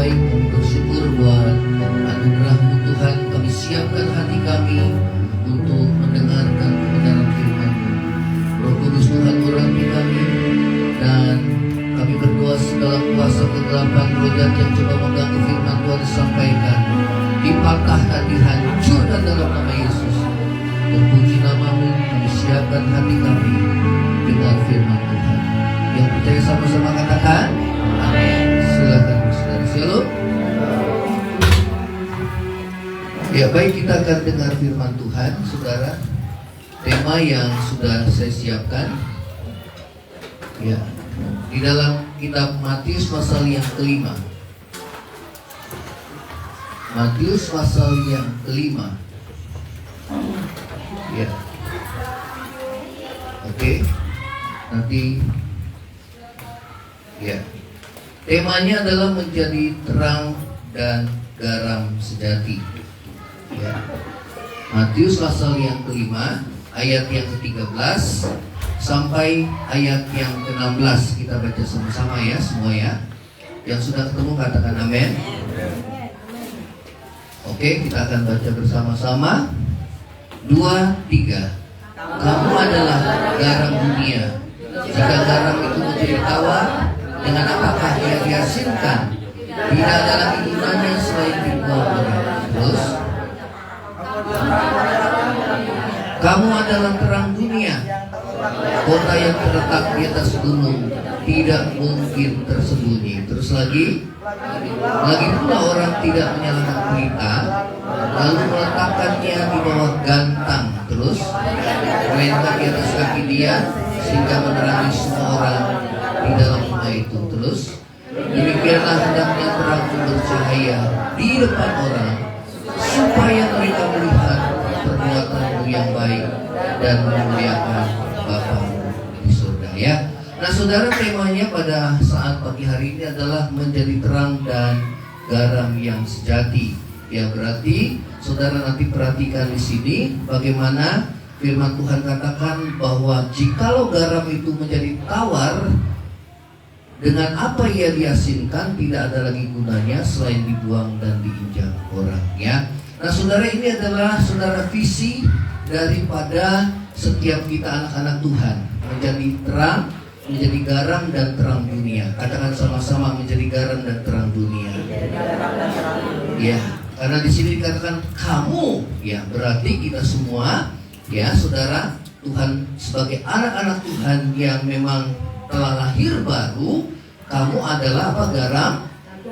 baik, kami bersyukur buat anugerah-Mu Tuhan. Kami siapkan hati kami untuk mendengarkan kebenaran firman-Mu. Roh Kudus Tuhan urapi kami, dan kami berdoa segala kuasa kegelapan roh jahat yang coba mengganggu firman Tuhan disampaikan, dipatahkan, dihancurkan dalam nama Yesus. Terpuji nama-Mu, kami siapkan hati kami dengan firman Tuhan. Yang percaya sama-sama katakan amin. Silakan saudara. Shalom. Ya, baik, kita akan dengar firman Tuhan, saudara. Tema yang sudah saya siapkan, ya, di dalam kitab Matius pasal yang kelima. Matius pasal yang kelima. Ya. Oke. Nanti ya. Temanya adalah menjadi terang dan garam sejati. Ya. Matius pasal yang kelima, ayat yang ke-13 sampai ayat yang ke-16. Kita baca sama-sama ya, semua ya. Yang sudah ketemu katakan amin. Oke, kita akan baca bersama-sama. 2, 3. Kamu adalah garam dunia. Jika garam itu menjadi tawar, dengan apakah ia diasinkan? Tidak ada lagi gunanya selain dibuang orang. Terus, kamu adalah terang dunia. Kota yang terletak di atas gunung tidak mungkin tersembunyi. Terus lagi pula orang tidak menyalakan pelita lalu meletakkannya di bawah gantang, terus meletakkan di atas kaki dia sehingga menerangi semua orang di dalam rumah itu. Terus demikianlah hendaknya terang bercahaya di depan orang, supaya mereka melihat perbuatanmu yang baik dan memuliakan Bapa-Mu di surga. Ya. Nah, saudara, temanya pada saat pagi hari ini adalah menjadi terang dan garam yang sejati. Ya, berarti saudara nanti perhatikan di sini bagaimana firman Tuhan katakan bahwa jikalau garam itu menjadi tawar, dengan apa ia diasinkan, tidak ada lagi gunanya selain dibuang dan diinjak orang. Ya. Nah, saudara, ini adalah saudara visi daripada setiap kita anak-anak Tuhan, menjadi terang, menjadi garam dan terang dunia. Katakan sama-sama, menjadi garam dan terang dunia. Ya, karena di sini dikatakan kamu, ya, berarti kita semua, ya, saudara, Tuhan sebagai anak-anak Tuhan yang memang telah lahir baru, kamu adalah apa?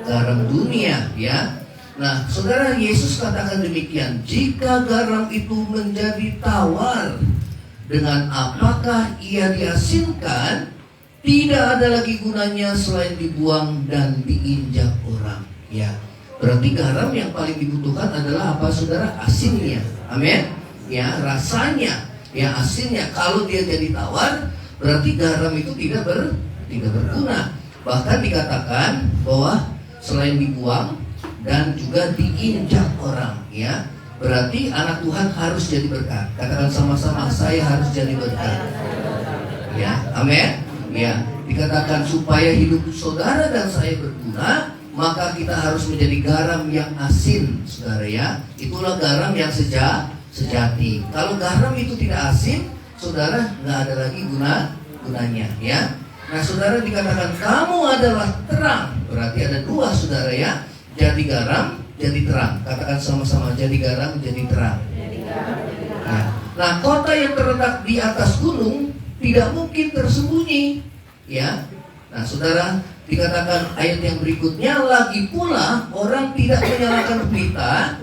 Garam dunia, ya. Nah, saudara, Yesus katakan demikian, jika garam itu menjadi tawar, dengan apakah ia diasinkan? Tidak ada lagi gunanya selain dibuang dan diinjak orang. Ya, berarti garam yang paling dibutuhkan adalah apa, saudara? Asinnya. Amin. Ya, rasanya, ya, asinnya. Kalau dia jadi tawar, berarti garam itu tidak berguna. Bahkan dikatakan bahwa selain dibuang dan juga diinjak orang, ya. Berarti anak Tuhan harus jadi berkat. Katakan sama-sama, saya harus jadi berkat. Ya, amin. Ya, dikatakan supaya hidup saudara dan saya berguna, maka kita harus menjadi garam yang asin, saudara, ya. Itulah garam yang sejati. Kalau garam itu tidak asin, saudara, nggak ada lagi gunanya, ya. Nah, saudara, dikatakan kamu adalah terang. Berarti ada dua, saudara, ya. Jadi garam, jadi terang. Katakan sama-sama, jadi garam, jadi terang. Nah, kota yang terletak di atas gunung tidak mungkin tersembunyi, ya. Nah, saudara, dikatakan ayat yang berikutnya, lagi pula orang tidak menyalakan pelita,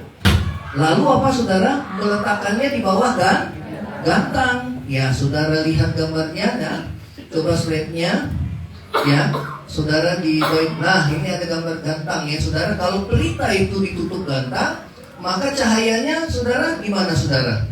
lalu apa, saudara? Meletakkannya di bawah gantang. Ya, saudara lihat gambarnya, nah, coba slide-nya, ya, saudara, di nah, ini ada gambar gantang, ya, saudara. Kalau pelita itu ditutup gantang, maka cahayanya, saudara, gimana, saudara?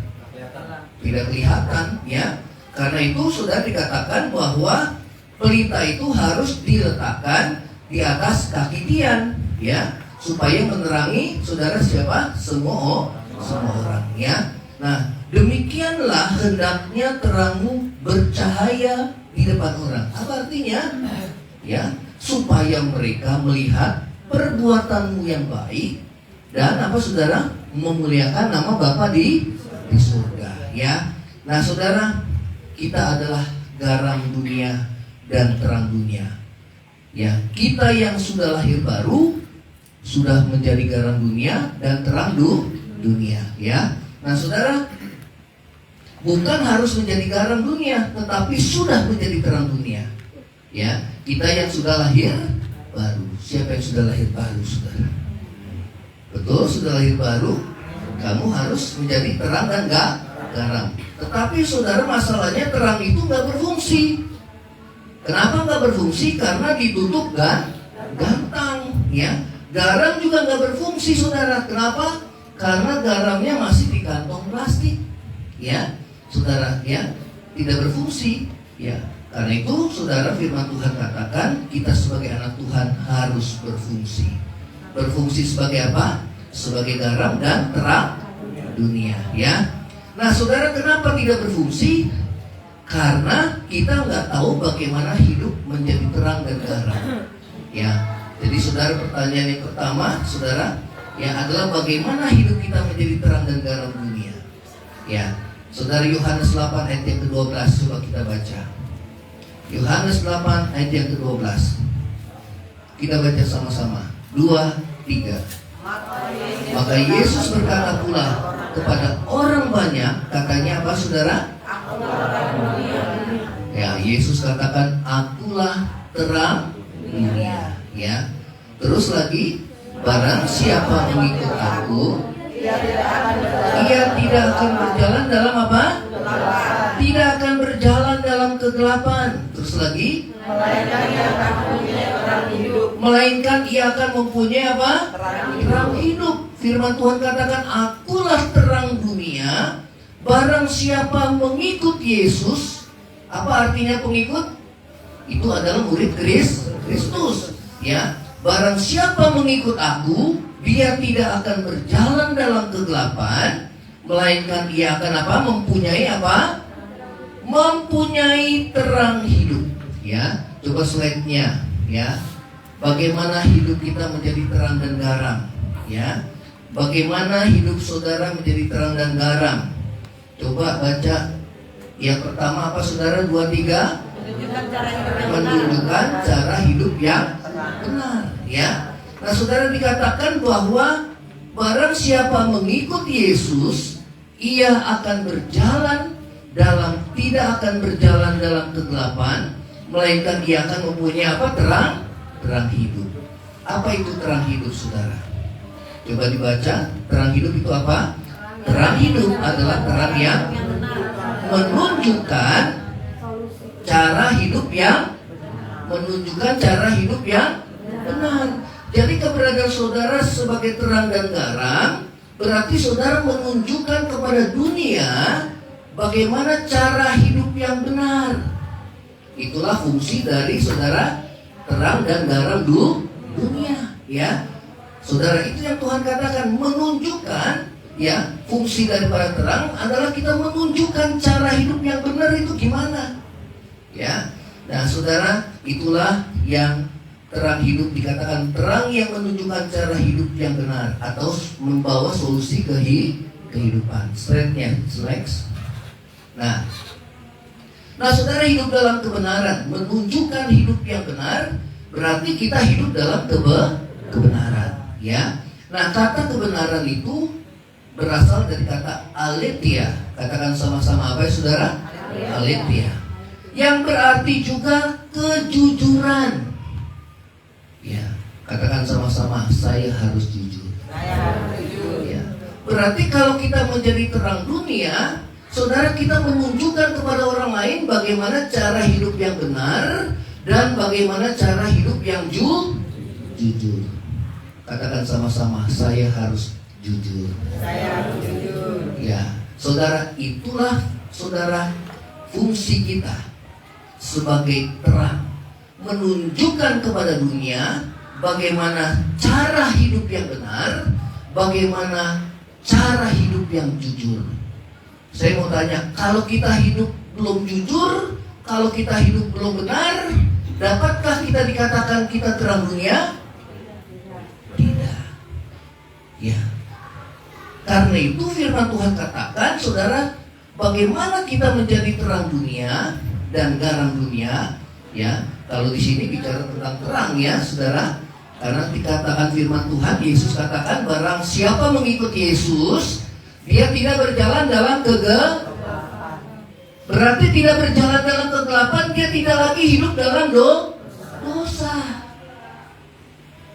Tidak kelihatan, ya. Karena itu sudah dikatakan bahwa pelita itu harus diletakkan di atas kaki tiang, ya, supaya menerangi, saudara, siapa? Semua orang, ya. Nah, demikianlah hendaknya terangmu bercahaya di depan orang. Apa artinya? Ya, supaya mereka melihat perbuatanmu yang baik, dan apa saudara? Memuliakan nama Bapa di surga, ya. Nah saudara, kita adalah garam dunia dan terang dunia. Ya, kita yang sudah lahir baru sudah menjadi garam dunia dan terang dunia, ya. Nah saudara, bukan harus menjadi garam dunia, tetapi sudah menjadi terang dunia. Ya, kita yang sudah lahir baru. Siapa yang sudah lahir baru, saudara? Betul, sudah lahir baru. Kamu harus menjadi terang dan garam. Tetapi saudara, masalahnya terang itu nggak berfungsi. Kenapa nggak berfungsi? Karena ditutup gantang. Ya, garam juga nggak berfungsi, saudara. Kenapa? Karena garamnya masih di kantong plastik. Ya, saudara, ya, tidak berfungsi. Ya. Karena itu saudara, firman Tuhan katakan kita sebagai anak Tuhan harus berfungsi. Berfungsi sebagai apa? Sebagai garam dan terang dunia, ya. Nah saudara, kenapa tidak berfungsi? Karena kita nggak tahu bagaimana hidup menjadi terang dan garam. Ya. Jadi saudara, pertanyaan yang pertama saudara, ya, adalah bagaimana hidup kita menjadi terang dan garam dunia. Ya. Saudara, Yohanes 8 ayat yang ke-12, coba kita baca. Yohanes 8 ayat yang ke-12. Kita baca sama-sama. 2, 3. Maka Yesus berkata pula kepada orang banyak, katanya apa saudara? Ya, Yesus katakan, akulah terang dunia. Ya. Terus lagi, barang siapa mengikut aku, ia tidak akan berjalan dalam apa? Tidak akan berjalan dalam kegelapan. Terus lagi, melainkan ia akan mempunyai apa? Terang hidup. Firman Tuhan katakan, akulah terang dunia. Barang siapa mengikut Yesus. Apa artinya pengikut? Itu adalah murid Kristus. Ya, barang siapa mengikut aku, dia tidak akan berjalan dalam kegelapan, melainkan ia akan apa? Mempunyai apa? Mempunyai terang hidup. Ya, coba slide-nya, ya. Bagaimana hidup kita menjadi terang dan garam, ya. Bagaimana hidup saudara menjadi terang dan garam? Coba baca. Yang pertama apa saudara? 2, 3. Menunjukkan cara hidup yang benar, ya. Nah saudara, dikatakan bahwa barang siapa mengikut Yesus, ia akan berjalan tidak akan berjalan dalam kegelapan, melainkan ia akan mempunyai apa? Terang hidup. Apa itu terang hidup saudara? Coba dibaca. Terang hidup itu apa? Terang hidup adalah terang yang menunjukkan cara hidup yang benar. Jadi keberadaan saudara sebagai terang dan garam berarti saudara menunjukkan kepada dunia bagaimana cara hidup yang benar. Itulah fungsi dari saudara terang dan garam dunia, ya. Saudara, itu yang Tuhan katakan, menunjukkan, ya, fungsi daripada terang adalah kita menunjukkan cara hidup yang benar itu gimana. Ya. Nah, saudara, itulah yang terang hidup, dikatakan terang yang menunjukkan cara hidup yang benar atau membawa solusi kehidupan. Slide-nya, next. Nah, saudara, hidup dalam kebenaran, menunjukkan hidup yang benar, berarti kita hidup dalam kebenaran, ya. Nah, kata kebenaran itu berasal dari kata aletheia. Katakan sama-sama apa ya, saudara? Aletheia. Yang berarti juga kejujuran. Ya, katakan sama-sama, saya harus jujur. Ya. Berarti kalau kita menjadi terang dunia, saudara, kita menunjukkan kepada orang lain bagaimana cara hidup yang benar dan bagaimana cara hidup yang jujur. Katakan sama-sama, saya harus jujur. Saya harus jujur. Ya, saudara, itulah saudara fungsi kita sebagai terang, menunjukkan kepada dunia bagaimana cara hidup yang benar, bagaimana cara hidup yang jujur. Saya mau tanya, kalau kita hidup belum jujur, kalau kita hidup belum benar, dapatkah kita dikatakan kita terang dunia? Ya. Karena itu firman Tuhan katakan, saudara, bagaimana kita menjadi terang dunia dan garam dunia? Ya, kalau di sini bicara tentang terang ya, saudara. Karena dikatakan firman Tuhan, Yesus katakan, barang siapa mengikut Yesus, dia tidak berjalan dalam kegelapan. Berarti tidak berjalan dalam kegelapan, dia tidak lagi hidup dalam dosa.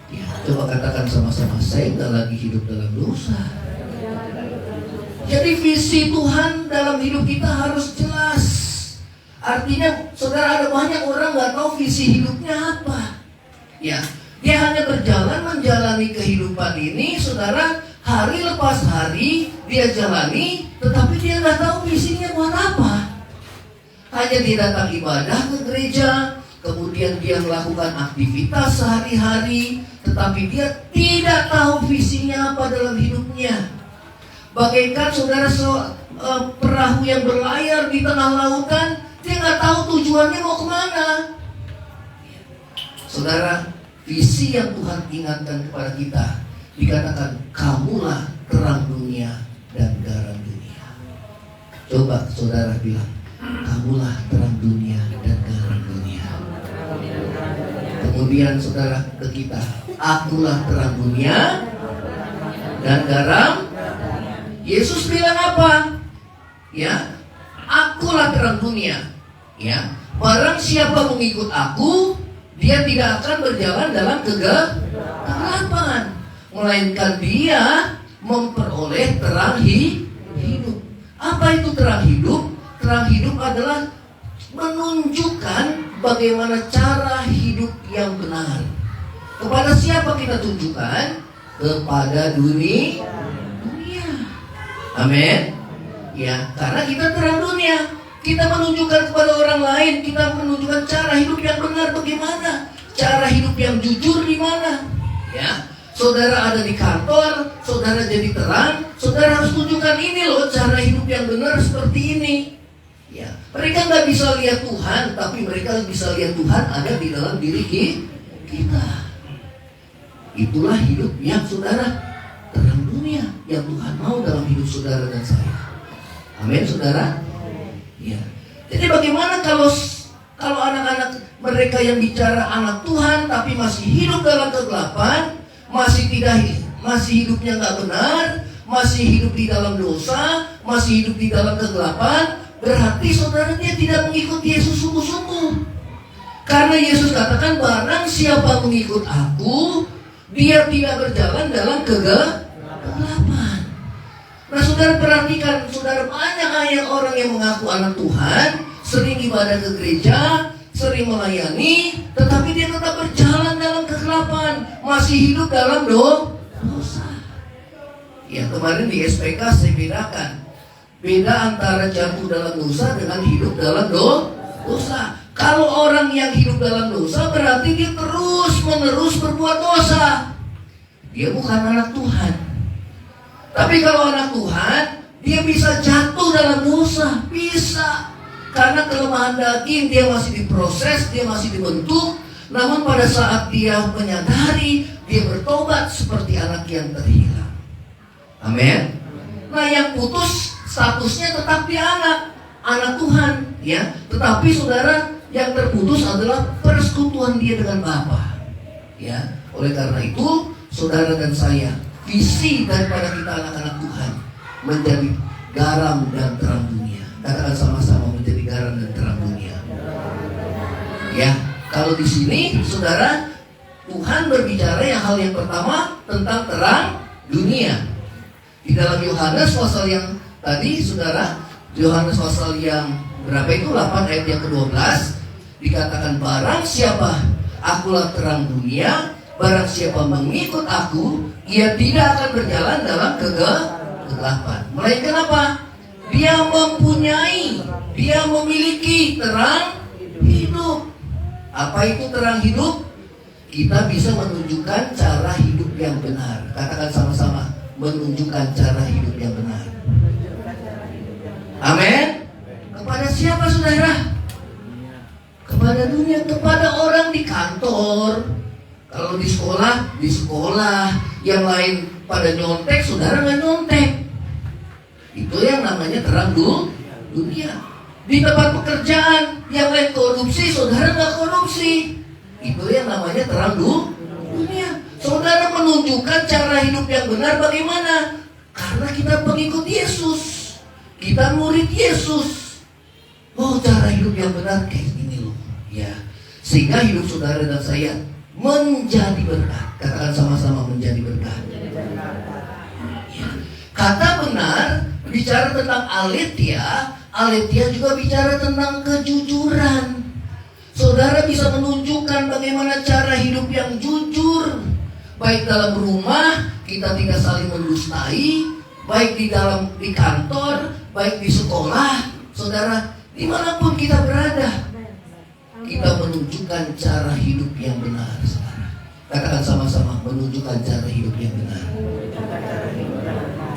Ya, coba katakan sama-sama, saya tidak lagi hidup dalam dosa. Jadi visi Tuhan dalam hidup kita harus jelas. Artinya, saudara, ada banyak orang nggak tahu visi hidupnya apa. Ya, dia hanya berjalan menjalani kehidupan ini, saudara. Hari lepas hari dia jalani, tetapi dia nggak tahu visinya buat apa. Hanya dia datang ibadah ke gereja, kemudian dia melakukan aktivitas sehari-hari, tetapi dia tidak tahu visinya apa dalam hidupnya. Bagaikan saudara perahu yang berlayar di tengah lautan, dia nggak tahu tujuannya mau kemana. Saudara, visi yang Tuhan ingatkan kepada kita, dikatakan, kamulah terang dunia dan garam dunia. Coba saudara bilang, kamulah terang dunia dan garam dunia. Kemudian saudara ke kita, akulah terang dunia dan garam. Yesus bilang apa? Ya, akulah terang dunia. Ya, barang siapa mengikut aku, dia tidak akan berjalan dalam kegelapan, melainkan dia memperoleh terang hidup. Apa itu terang hidup? Terang hidup adalah menunjukkan bagaimana cara hidup yang benar. Kepada siapa kita tunjukkan? Kepada dunia. Amin. Ya, karena kita terang dunia, kita menunjukkan kepada orang lain, kita menunjukkan cara hidup yang benar bagaimana, cara hidup yang jujur di mana. Ya, saudara ada di kantor, saudara jadi terang, saudara harus tunjukkan ini loh cara hidup yang benar seperti ini. Ya, mereka nggak bisa lihat Tuhan, tapi mereka bisa lihat Tuhan ada di dalam diri kita. Itulah hidup yang saudara terang dunia yang Tuhan mau dalam hidup saudara dan saya. Amin, saudara. Ya. Jadi bagaimana kalau anak-anak mereka yang bicara anak Tuhan tapi masih hidup dalam kegelapan, masih hidupnya nggak benar, masih hidup di dalam dosa, masih hidup di dalam kegelapan, berarti saudara dia tidak mengikuti Yesus sungguh-sungguh. Karena Yesus katakan, barang siapa mengikut aku, dia tidak berjalan dalam kegelapan. Nah, saudara perhatikan, saudara, banyak orang yang mengaku anak Tuhan, sering ibadah ke gereja, sering melayani, tetapi dia tetap berjalan dalam kegelapan, masih hidup dalam dosa. Ya, kemarin di SPK saya bedakan, beda antara jatuh dalam dosa dengan hidup dalam dosa. Kalau orang yang hidup dalam dosa, berarti dia terus-menerus berbuat dosa. Dia bukan anak Tuhan. Tapi kalau anak Tuhan, dia bisa jatuh dalam dosa. Bisa. Karena kelemahan daging, dia masih diproses, dia masih dibentuk. Namun pada saat dia menyadari, dia bertobat seperti anak yang terhilang. Amin. Nah, yang putus statusnya tetap dia anak Tuhan, ya. Tetapi saudara, yang terputus adalah persekutuan dia dengan Bapa. Ya, oleh karena itu, saudara dan saya, visi daripada kita anak-anak Tuhan menjadi garam dan terang dunia. Katakan sama-sama, menjadi garam dan terang dunia. Ya, kalau di sini, saudara, Tuhan berbicara hal yang pertama tentang terang dunia. Di dalam Yohanes pasal yang tadi, saudara, Yohanes pasal yang berapa itu? 8 ayat yang ke-12 dikatakan, barang siapa, akulah terang dunia, barang siapa mengikut aku, ia tidak akan berjalan dalam kegelapan, melainkan apa? Dia memiliki terang hidup. Apa itu terang hidup? Kita bisa menunjukkan cara hidup yang benar. Katakan sama-sama, menunjukkan cara hidup yang benar. Amin. Kepada siapa, saudara? Kepada dunia, kepada orang di kantor. Kalau Kalau di sekolah, yang lain pada nyontek, saudara nggak nyontek. Itu yang namanya terang dunia. Di tempat pekerjaan, yang lain korupsi, saudara nggak korupsi. Itu yang namanya terang dunia. Saudara menunjukkan cara hidup yang benar bagaimana? Karena kita pengikut Yesus, kita murid Yesus. Oh, cara hidup yang benar kayak gini loh, ya. Sehingga hidup saudara dan saya menjadi berkat. Katakan sama-sama, menjadi berkat. Ya. Kata benar bicara tentang aletheia. Aletheia juga bicara tentang kejujuran. Saudara bisa menunjukkan bagaimana cara hidup yang jujur. Baik dalam rumah, kita tidak saling mendustai. Baik di kantor, baik di sekolah. Saudara, dimanapun kita berada, kita menunjukkan cara hidup yang benar. Katakan sama-sama, menunjukkan cara hidup yang benar.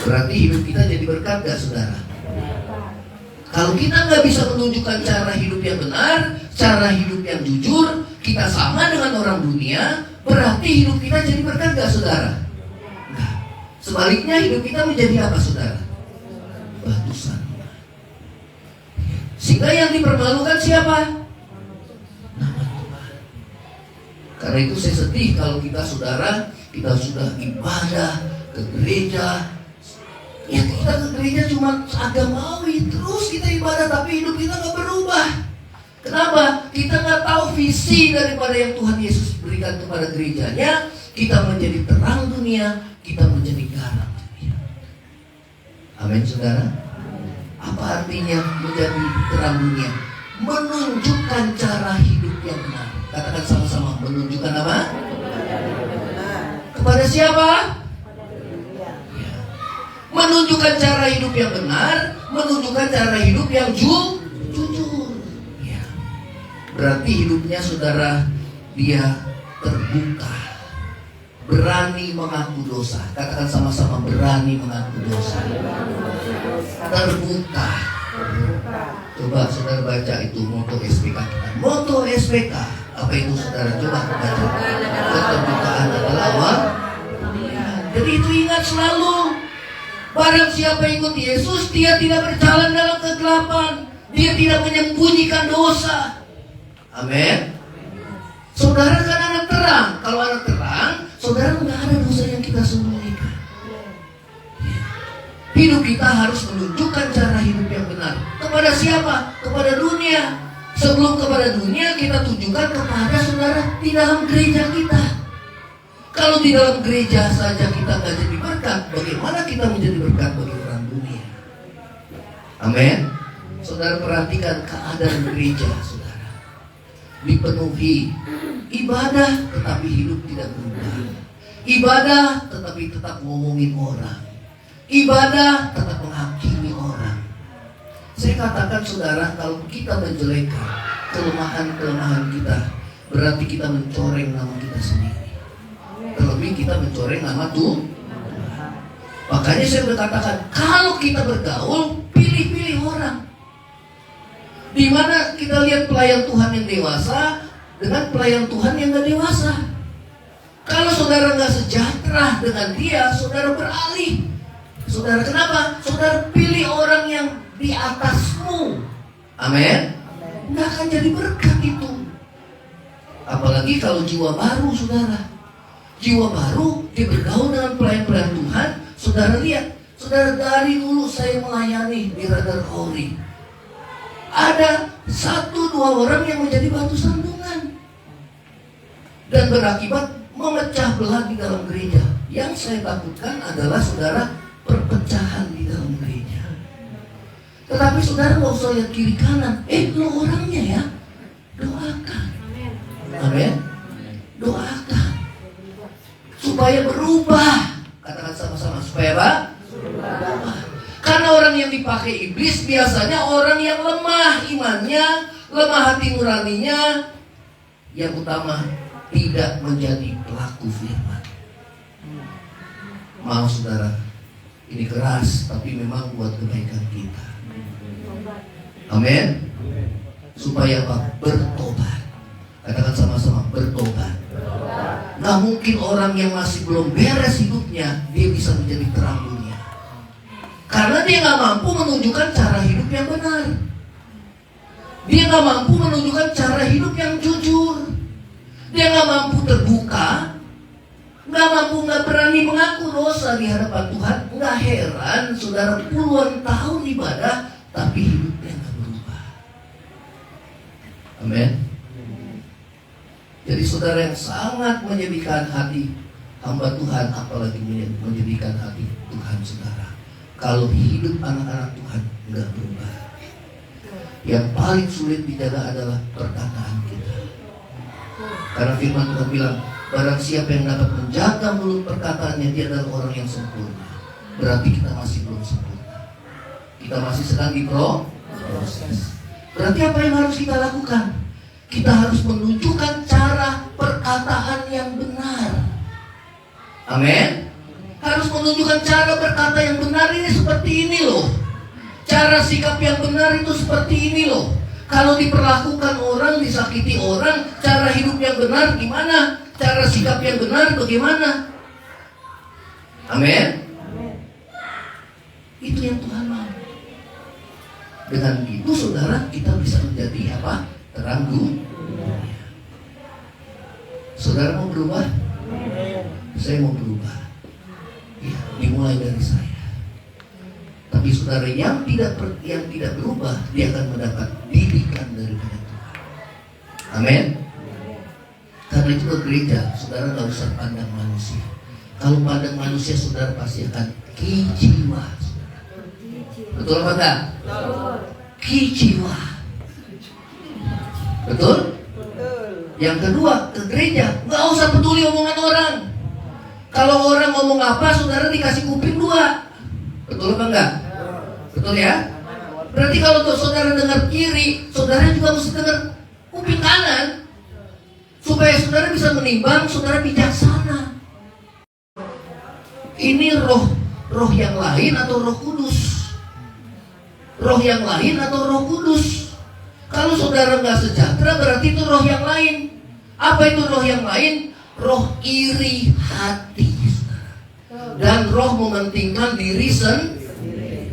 Berarti hidup kita jadi berkat gak, saudara? Kalau kita nggak bisa menunjukkan cara hidup yang benar, cara hidup yang jujur, kita sama dengan orang dunia, berarti hidup kita jadi berkat gak, saudara? Nah, sebaliknya hidup kita menjadi apa, saudara? Batu sandungan. Sehingga yang dipermalukan siapa? Nama Tuhan. Karena itu saya sedih kalau kita, saudara, kita sudah ibadah ke gereja. Ya kita ke gereja cuma agamawi, terus kita ibadah tapi hidup kita gak berubah. Kenapa? Kita gak tahu visi daripada yang Tuhan Yesus berikan kepada gerejanya. Kita menjadi terang dunia, kita menjadi garam dunia. Amin, saudara. Apa artinya menjadi terang dunia? Menunjukkan cara hidup yang benar. Katakan sama-sama, menunjukkan apa? Kepada siapa? Menunjukkan cara hidup yang benar, menunjukkan cara hidup yang jujur. Ya. Berarti hidupnya saudara, dia terbuka, berani mengaku dosa. Katakan sama-sama, berani mengaku dosa. Terbuka. Coba saudara baca itu moto SPK kita. Moto SPK, apa itu saudara? Coba baca. Keterbukaan adalah awal. Jadi itu ingat selalu. Barang siapa ikut Yesus, dia tidak berjalan dalam kegelapan. Dia tidak menyembunyikan dosa. Amin. Saudara kan anak terang. Kalau anak terang, saudara nggak ada dosa yang kita sembunyikan. Hidup kita harus menunjukkan cara hidup yang benar. Kepada siapa? Kepada dunia. Sebelum kepada dunia, kita tunjukkan kepada saudara di dalam gereja kita. Kalau di dalam gereja saja kita nggak jadi berkat, bagaimana kita menjadi berkat bagi orang dunia? Amin. Saudara perhatikan keadaan gereja, saudara. Dipenuhi ibadah, tetapi hidup tidak berubah. Ibadah, tetapi tetap ngomongin orang. Ibadah, tetap menghakimi orang. Saya katakan, saudara, kalau kita menjelekkan kelemahan-kelemahan kita, berarti kita mencoreng nama kita sendiri. Terlebih kita mencoreng nama Tuhan. Makanya saya berkatakan, kalau kita bergaul, pilih-pilih orang. Di mana kita lihat pelayan Tuhan yang dewasa dengan pelayan Tuhan yang gak dewasa. Kalau saudara gak sejahtera dengan dia, saudara beralih. Saudara kenapa? Saudara pilih orang yang di atasmu. Amin. Gak akan jadi berkat itu. Apalagi kalau jiwa baru, saudara. Jiwa baru, dia bergaul dengan pelayan-pelayan Tuhan. Saudara lihat, saudara, dari dulu saya melayani di Radar Ori, ada 1-2 orang yang menjadi batu sandungan dan berakibat memecah belah di dalam gereja. Yang saya takutkan adalah saudara, perpecahan di dalam gereja. Tetapi saudara nggak usah lihat kiri kanan. Lo orangnya ya, doakan. Amin. Doakan supaya berubah. Katakan sama-sama, supaya apa? Berubah. Karena orang yang dipakai iblis biasanya orang yang lemah imannya, lemah hati nuraninya. Yang utama, tidak menjadi pelaku firman. Maaf saudara, ini keras, tapi memang buat kebaikan kita. Amin. Supaya apa? Bertobat. Katakan sama-sama, bertobat. Gak mungkin orang yang masih belum beres hidupnya dia bisa menjadi terang dunia, karena dia gak mampu menunjukkan cara hidup yang benar. Dia gak mampu menunjukkan cara hidup yang jujur. Dia gak mampu terbuka, gak berani mengaku dosa di hadapan Tuhan. Gak heran saudara puluhan tahun ibadah tapi hidupnya gak berubah. Amin. Jadi saudara yang sangat menyedihkan hati hamba Tuhan, apalagi menyedihkan hati Tuhan saudara, kalau hidup anak-anak Tuhan gak berubah. Yang paling sulit dijaga adalah perkataan kita. Karena firman Tuhan bilang, barang siapa yang dapat menjaga mulut perkataannya, dia adalah orang yang sempurna. Berarti kita masih belum sempurna. Kita masih sedang diproses. Berarti apa yang harus kita lakukan? Kita harus menunjukkan cara perkataan yang benar. Amin. Harus menunjukkan cara berkata yang benar ini seperti ini loh. Cara sikap yang benar itu seperti ini loh. Kalau diperlakukan orang, disakiti orang, cara hidup yang benar gimana? Cara sikap yang benar bagaimana? Amin. Itu yang Tuhan mau. Dengan itu saudara, kita bisa menjadi apa? Terang dunia. Saudara mau berubah? Saya mau berubah. Ya, dimulai dari saya. Tapi saudara yang tidak berubah, dia akan mendapat didikan daripada Tuhan. Amin. Karena itu ke gereja, saudara gak usah pandang manusia. Kalau pandang manusia, saudara pasti akan kiciwa. Betul apa enggak? Kiciwa. Betul? Yang kedua, ke gereja, gak usah peduli omongan orang. Kalau orang ngomong apa, saudara dikasih kuping dua. Betul apa enggak? Betul ya? Berarti kalau saudara dengar kiri, saudara juga mesti dengar kuping kanan, supaya saudara bisa menimbang, saudara bijaksana. Ini roh yang lain atau Roh Kudus? Roh yang lain atau Roh Kudus? Kalau saudara nggak sejahtera, berarti itu roh yang lain. Apa itu roh yang lain? Roh iri hati dan roh mementingkan diri sendiri.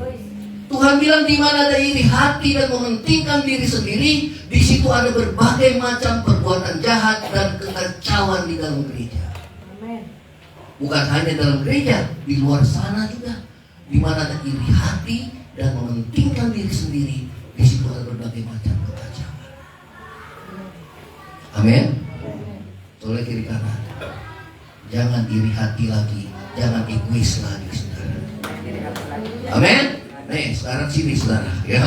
Tuhan bilang di mana ada iri hati dan mementingkan diri sendiri, di situ ada berbagai macam perbuatan jahat dan kekacauan di dalam gereja. Bukan hanya dalam gereja, di luar sana juga. Di mana ada iri hati dan mementingkan diri sendiri, di situ ada berbagai macam kekacauan. Amin. Tolong kiri kanan. Jangan iri hati lagi, jangan egois lagi, saudara. Amin. Nih, sekarang sini saudara. Ya,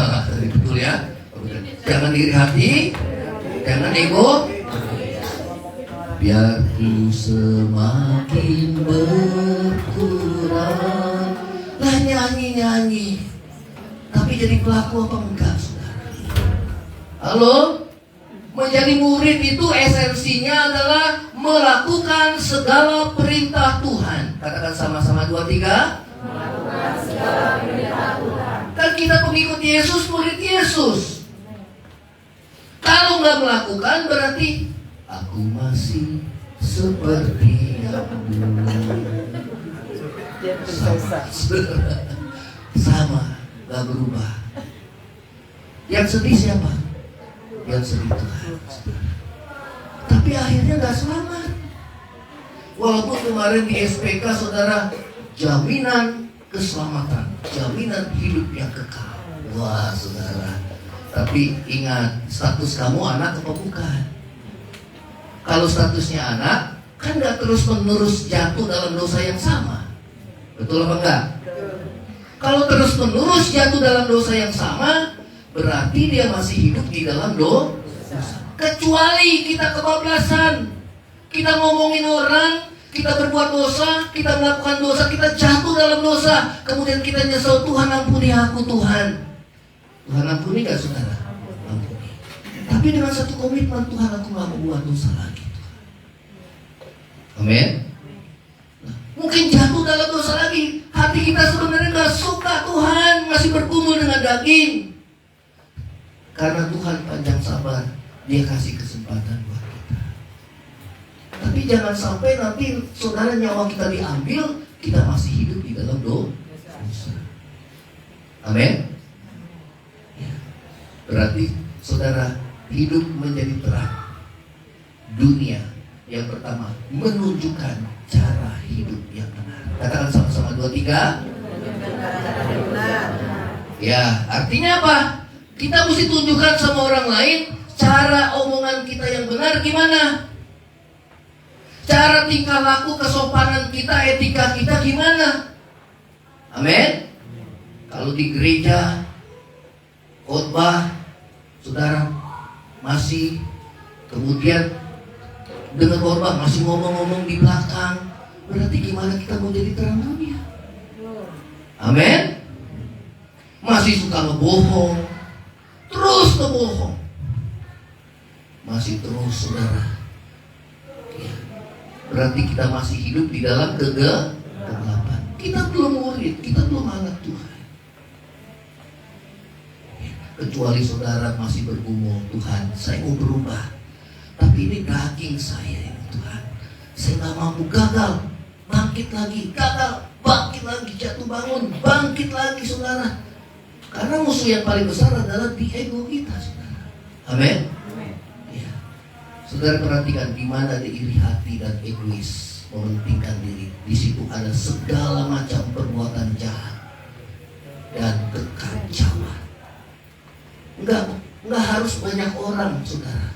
betul ya. Jangan iri hati, jangan ego. Biar ku semakin berkurang. Lah nyanyi-nyanyi, tapi jadi pelaku apa enggak, saudara? Halo? Menjadi murid itu esensinya adalah melakukan segala perintah Tuhan. Katakan sama-sama 2, 3. Melakukan segala perintah Tuhan. Kan kita pengikut Yesus, murid Yesus. Kalau nggak melakukan berarti aku masih seperti yang dulu. Sama, nggak berubah. Yang sedih siapa? Yang sedih Tuhan. Tapi akhirnya nggak selamat. Walaupun kemarin di SPK saudara, jaminan keselamatan, jaminan hidup yang kekal. Wah saudara. Tapi ingat, status kamu anak apa bukan? Kalau statusnya anak, kan nggak terus menerus jatuh dalam dosa yang sama. Betul apa enggak? Kalau terus menerus jatuh dalam dosa yang sama, berarti dia masih hidup di dalam dosa. Kecuali kita kebablasan, kita ngomongin orang, kita berbuat dosa, kita melakukan dosa, kita jatuh dalam dosa, kemudian kita nyesel, Tuhan ampuni aku Tuhan. Tuhan ampuni gak saudara? Ampuni. Tapi dengan satu komitmen, Tuhan aku gak mau buat dosa lagi. Amin. Nah, mungkin jatuh dalam dosa lagi, hati kita sebenarnya gak suka Tuhan, masih bergumul dengan daging. Karena Tuhan panjang sabar, Dia kasih kesempatan buat kita. Tapi jangan sampai nanti saudara nyawa kita diambil, kita masih hidup di dalam dosa. Amin. Ya. Berarti saudara hidup menjadi terang dunia. Yang pertama, menunjukkan cara hidup yang benar. Katakan sama-sama 2, 3. Ya, artinya apa? Kita mesti tunjukkan sama orang lain cara omongan kita yang benar gimana? Cara tingkah laku, kesopanan kita, etika kita gimana? Amin. Kalau di gereja khotbah, saudara masih kemudian dengan khotbah masih ngomong-ngomong di belakang, berarti gimana kita mau jadi terang dunia? Amin. Masih suka ngebohong, terus ngebohong, masih terus saudara, ya, berarti kita masih hidup di dalam kegelapan. Kita belum murid, kita belum anak Tuhan. Ya, kecuali saudara masih bergumul, Tuhan saya mau berubah, tapi ini daging saya ini Tuhan, saya gak mampu, gagal, bangkit lagi, gagal, bangkit lagi, jatuh bangun, bangkit lagi saudara. Karena musuh yang paling besar adalah di ego kita, saudara. Amin. Ya. Saudara perhatikan di mana ada iri hati dan egois, mementingkan diri. Di situ ada segala macam perbuatan jahat dan kekacauan. Enggak harus banyak orang, saudara.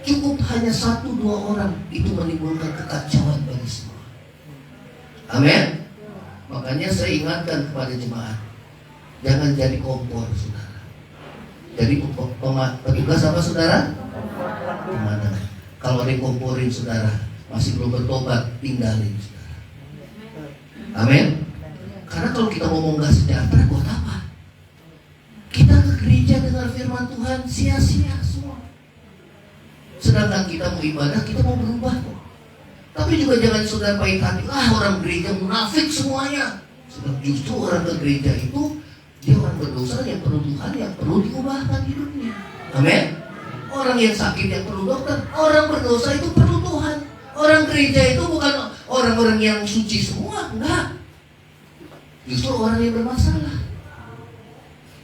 Cukup hanya 1-2 orang itu menimbulkan kekacauan bagi semua. Amin. Makanya saya ingatkan kepada jemaat, jangan jadi kompor, saudara. Jadi petugas apa, saudara? Pemadam. Kalau ada yang komporin, saudara, masih belum bertobat, tinggalin, saudara. Amin. Karena kalau kita ngomong gak sejahtera, buat apa? Kita ke gereja dengar firman Tuhan, sia-sia semua. Sedangkan kita mau ibadah, kita mau berubah kok. Tapi juga jangan saudara pahit hati, orang gereja munafik semuanya. Sebab justru orang ke gereja itu dia orang berdosa yang perlu Tuhan, yang perlu diubahkan hidupnya. Amin. Orang yang sakit yang perlu dokter, orang berdosa itu perlu Tuhan. Orang gereja itu bukan orang-orang yang suci semua, enggak. Justru orang yang bermasalah.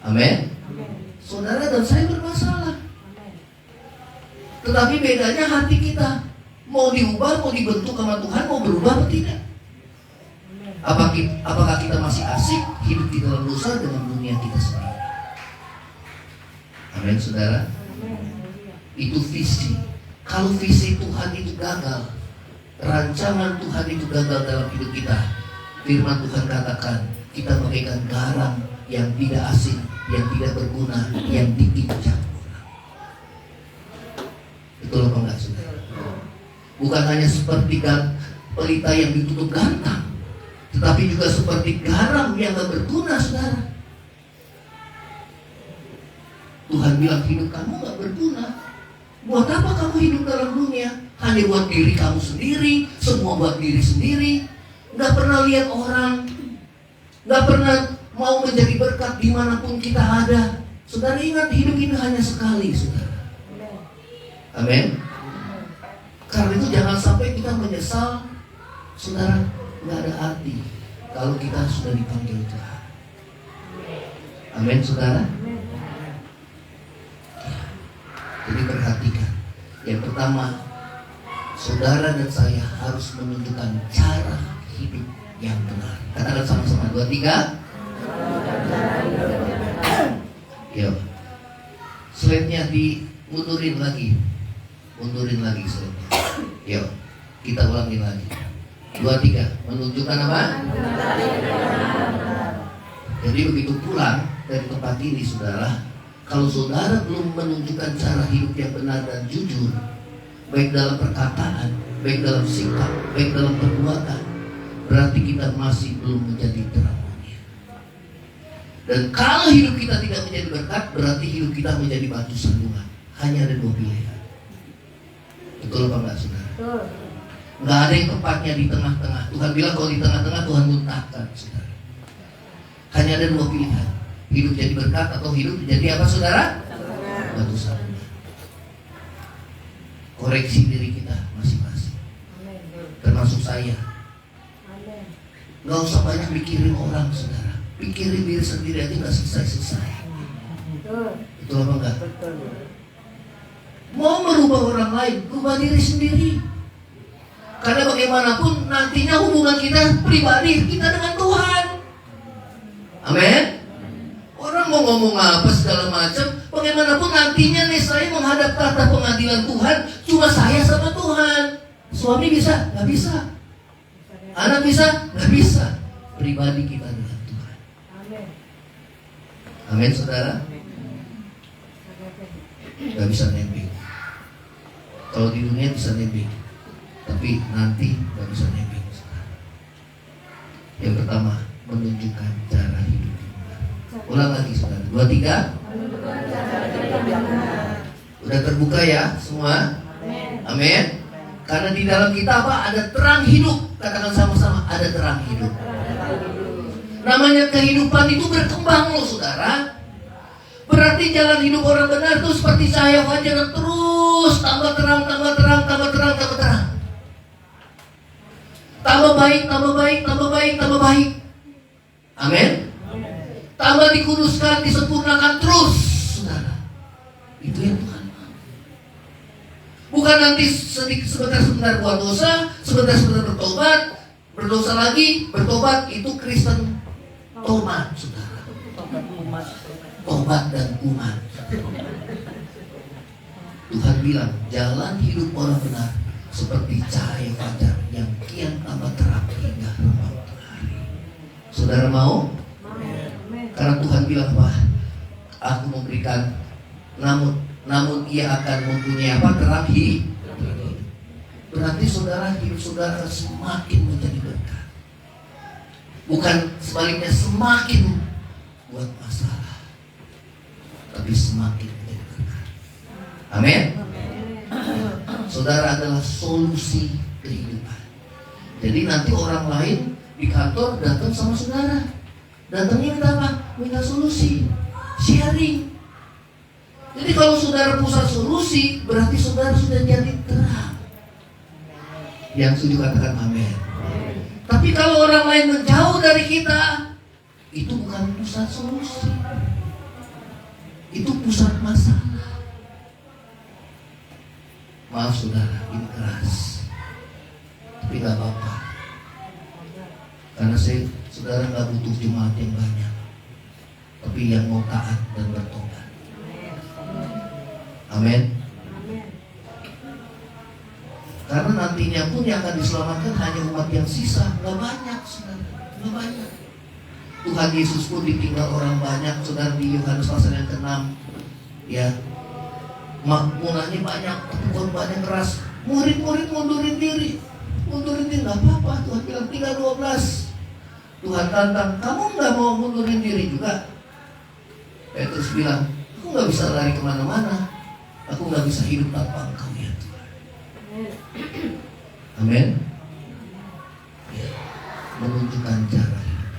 Amin. Saudara dan saya bermasalah. Tetapi bedanya hati kita, mau diubah, mau dibentuk sama Tuhan, mau berubah atau tidak. Apakah kita masih asik hidup di dalam dosa dengan dunia kita sendiri? Amin, saudara. Itu visi. Kalau visi Tuhan itu gagal, rancangan Tuhan itu gagal dalam hidup kita, firman Tuhan katakan kita bagaikan garam yang tidak asin, yang tidak berguna, yang diinjak orang. Betul apa enggak, saudara? Bukan hanya seperti pelita yang ditutup gantang, tetapi juga seperti garam yang gak berguna, saudara. Tuhan bilang hidup kamu gak berguna. Buat apa kamu hidup dalam dunia? Hanya buat diri kamu sendiri, semua buat diri sendiri. Gak pernah lihat orang, gak pernah mau menjadi berkat dimanapun kita ada. Saudara ingat, hidup ini hanya sekali, saudara. Amin. Karena itu jangan sampai kita menyesal, saudara, nggak ada arti kalau kita sudah dipanggil Tuhan. Amin, saudara. Jadi perhatikan, yang pertama, saudara dan saya harus menunjukkan cara hidup yang benar. Katakan sama-sama 2, 3. Yuk, slide-nya dimundurin lagi, slide-nya. Yuk, kita ulangi lagi. 2, 3. Menunjukkan apa? Jadi begitu pulang dari tempat ini, saudara, kalau saudara belum menunjukkan cara hidup yang benar dan jujur, baik dalam perkataan, baik dalam sikap, baik dalam perbuatan, berarti kita masih belum menjadi terang dunia. Dan kalau hidup kita tidak menjadi berkat, berarti hidup kita menjadi batu sandungan. Hanya ada 2 pilihan. Betul apa enggak, saudara? Betul. Nggak ada yang tepatnya di tengah-tengah. Tuhan bilang kalau di tengah-tengah Tuhan muntahkan, saudara. Hanya ada 2 pilihan, hidup jadi berkat atau hidup jadi apa, saudara? Batu sandungan. Koreksi diri kita masing-masing. termasuk saya. Nggak usah banyak mikirin orang, saudara. Pikirin diri sendiri aja nggak selesai-selesai. Betul apa enggak? Mau merubah orang lain, rubah diri sendiri. Karena bagaimanapun nantinya hubungan kita pribadi kita dengan Tuhan. Amin. Orang mau ngomong apa segala macam, bagaimanapun nantinya nih saya menghadap tahta pengadilan Tuhan, cuma saya sama Tuhan. Suami bisa? Nggak bisa. Anak bisa? Nggak bisa. Pribadi kita dengan Tuhan. Amin, saudara. Nggak bisa nebeng. Kalau di dunia bisa nebeng, tapi nanti nggak bisa nebeng. Yang pertama, menunjukkan cara hidup. Ulang lagi, saudara. 2, 3. Udah terbuka ya semua? Amin. Karena di dalam kita apa? Ada terang hidup. Katakan sama-sama, ada terang hidup. Namanya kehidupan itu berkembang loh, saudara. Berarti jalan hidup orang benar itu seperti cahaya fajar yang terus tambah terang, tambah terang, tambah terang, tambah terang. Tambah baik, tambah baik, tambah baik, tambah baik. Amin. Tambah dikuduskan, disempurnakan terus, saudara. Itu yang Tuhan mau. Bukan nanti sebentar-sebentar buat dosa, sebentar-sebentar bertobat, berdosa lagi, bertobat. Itu Kristen tomat, saudara. Tobat dan umat. Tuhan bilang jalan hidup orang benar seperti cahaya fajar yang kian tambah terang hingga remang matahari. Saudara mau? Karena Tuhan bilang apa? Aku memberikan, namun ia akan mempunyai apa? Terang hidup. Berarti saudara, hidup saudara semakin menjadi berkat. Bukan sebaliknya semakin buat masalah, tapi semakin menjadi berkat. Amin. Saudara adalah solusi kehidupan. Jadi nanti orang lain di kantor datang sama saudara, datangnya minta apa? Minta solusi, sharing. Jadi kalau saudara pusat solusi, berarti saudara sudah jadi terang. Yang setuju katakan amin. Tapi kalau orang lain menjauh dari kita, itu bukan pusat solusi, itu pusat masalah. Maaf saudara, ini keras, tapi gak apa-apa. Karena saudara gak butuh jemaat yang banyak, tapi yang mau taat dan bertobat. Amin. Karena nantinya pun yang akan diselamatkan hanya umat yang sisa. Gak banyak, saudara, gak banyak. Tuhan Yesus pun ditinggal orang banyak, saudara, di Yohanes pasal yang ke-6. Ya, makmunahnya banyak, tapi korbannya keras. Murid-murid mundurin diri, gak apa-apa. Tuhan bilang 3:12. Tuhan tantang, kamu gak mau mundurin diri juga? Petrus bilang, aku gak bisa lari kemana-mana, aku gak bisa hidup tanpa Engkau ya Tuhan. Amin. Ya, menunjukkan cara hidup.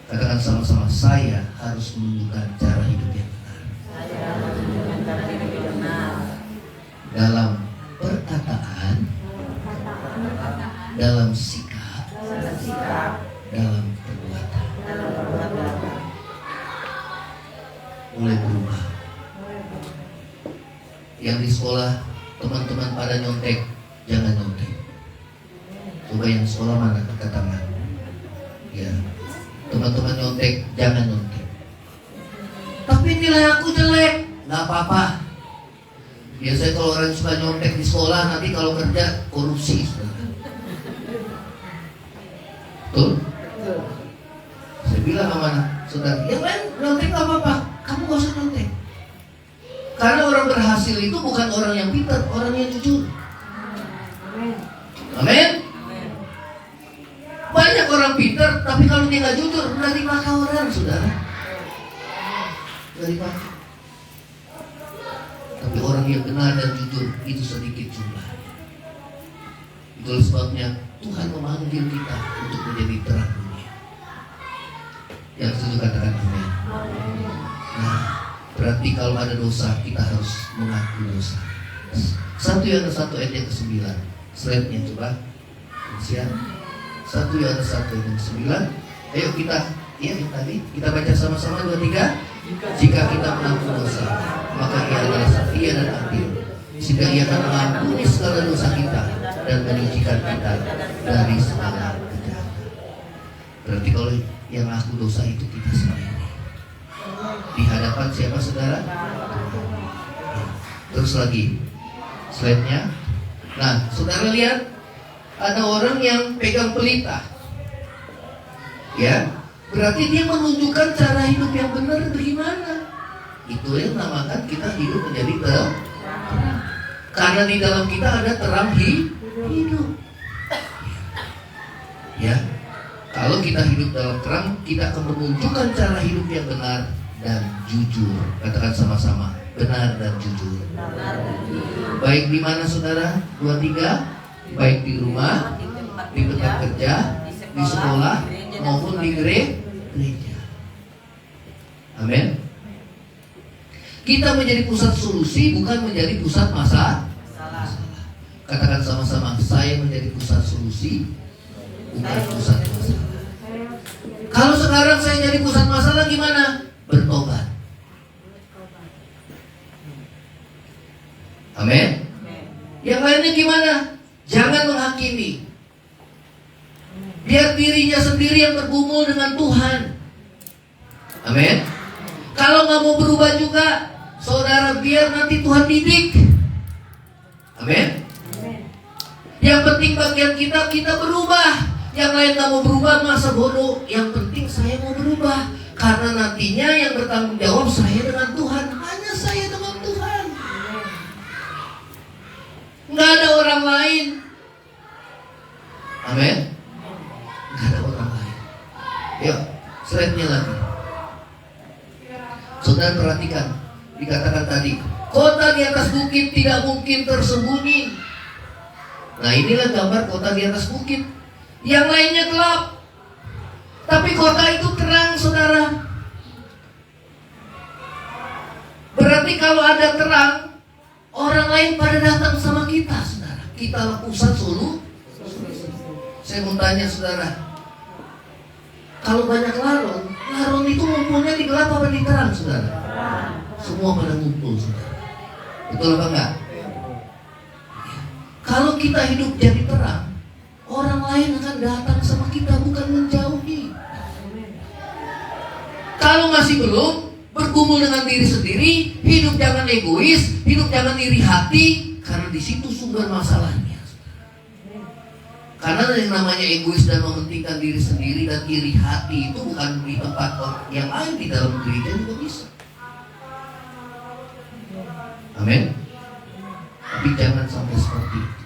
Katakan sama-sama, saya harus menunjukkan cara hidup yang benar. Dalam perkataan, dalam sikap, dalam perbuatan. Mulai berubah. Yang di sekolah teman-teman pada nyontek, jangan nyontek. Coba yang sekolah mana, angkat tangan. Ya, teman-teman nyontek, jangan nyontek. Tapi nilai aku jelek, nggak apa-apa. Biasanya kalau orang suka nyontek di sekolah, nanti kalau kerja korupsi. Betul? Saya bilang sama anak saudara, yang lain nyontek nggak apa-apa, kamu nggak usah nyontek. Karena orang berhasil itu bukan orang yang pintar, orang yang jujur. Amin. Banyak orang pintar, tapi kalau dia nggak jujur, nggak dipakai orang, saudara. Nggak dipakai. Tapi orang yang benar dan jujur itu sedikit jumlahnya. Itulah sebabnya Tuhan memanggil kita untuk menjadi terang dunia. Yang setuju katakan amin. Nah, berarti kalau ada dosa kita harus mengaku dosa. 1 Yohanes 1 ayat yang ke-9. 1 slide-nya coba. Siap. 1 Yohanes 1:9. Ayo kita, ya tadi kita baca sama-sama 2-3. Jika kita mengaku dosa, maka Ia adalah setia dan adil, sehingga Ia akan mengampuni segala dosa kita dan menyucikan kita dari segala kejahatan. Berarti kalau yang ngaku dosa itu kita sendiri. Di hadapan siapa saudara? Terus lagi slide-nya. Nah, saudara lihat ada orang yang pegang pelita. Ya, berarti dia menunjukkan cara hidup yang benar bagaimana. Itu yang namakan kita hidup menjadi terang. Karena di dalam kita ada terang hidup. Ya, kalau kita hidup dalam terang, kita akan menunjukkan cara hidup yang benar dan jujur. Katakan sama-sama, benar dan jujur. Baik di mana saudara? 2-3. Baik di rumah, di tempat kerja, di sekolah, maupun di gereja. Amin. Kita menjadi pusat solusi, bukan menjadi pusat masalah. Katakan sama-sama, saya menjadi pusat solusi, bukan pusat masalah. Kalau sekarang saya jadi pusat masalah, gimana? Bertobat. Amin. Yang lainnya gimana? Jangan menghakimi. Biar dirinya sendiri yang bergumul dengan Tuhan. Amin. Kalau nggak mau berubah juga, saudara, biar nanti Tuhan didik. Amin. Yang penting bagian kita berubah. Yang lain nggak mau berubah, masa bodoh. Yang penting saya mau berubah. Karena nantinya yang bertanggung jawab saya dengan Tuhan. Hanya saya dengan Tuhan. Nggak ada orang lain. Amin. Nggak ada orang lain. Yuk, slide-nya lagi. Saudara perhatikan, dikatakan tadi, kota di atas bukit tidak mungkin tersembunyi. Nah, inilah gambar kota di atas bukit. Yang lainnya gelap, tapi kota itu terang, saudara. Berarti kalau ada terang, orang lain pada datang sama kita, saudara. Kita lah pusat solusi. Saya mau tanya saudara, kalau banyak larun itu ngumpulnya di gelap apa di terang, saudara? Semua pada ngumpul, saudara. Betul apa enggak? Kalau kita hidup jadi terang, orang lain akan datang sama kita, bukan menjauhi. Kalau masih belum, bergumul dengan diri sendiri, hidup jangan egois, hidup jangan iri hati, karena di situ sumber masalahnya. Karena yang namanya egois dan mementingkan diri sendiri dan iri hati itu bukan di tempat yang lain, di dalam gereja juga bisa. Amin. Tapi jangan sampai seperti itu.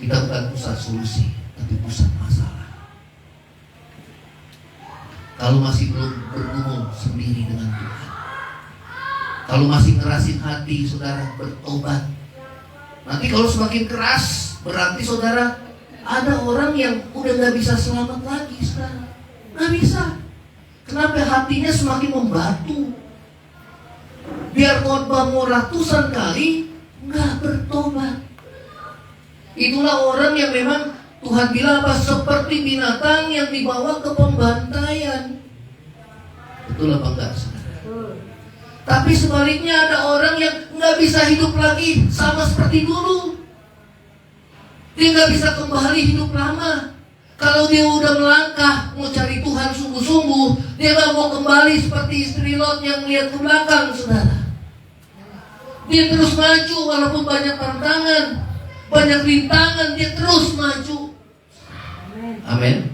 Kita bukan pusat solusi, tapi pusat masalah. Kalau masih belum bergumul sendiri dengan Tuhan, kalau masih ngerasin hati, saudara, bertobat. Nanti kalau semakin keras, berarti saudara, ada orang yang udah gak bisa selamat lagi, saudara. Gak bisa. Kenapa? Hatinya semakin membatu. Biar khotbah mau ratusan kali, gak bertobat. Itulah orang yang memang Tuhan bilang apa? Seperti binatang yang dibawa ke pembantaian. Betul apa enggak, saudara? Tapi sebaliknya ada orang yang nggak bisa hidup lagi sama seperti dulu. Dia nggak bisa kembali hidup lama. Kalau dia udah melangkah mau cari Tuhan sungguh-sungguh, dia nggak mau kembali seperti istri Lot yang melihat ke belakang, saudara. Dia terus maju walaupun banyak tantangan, banyak rintangan, dia terus maju. Amin.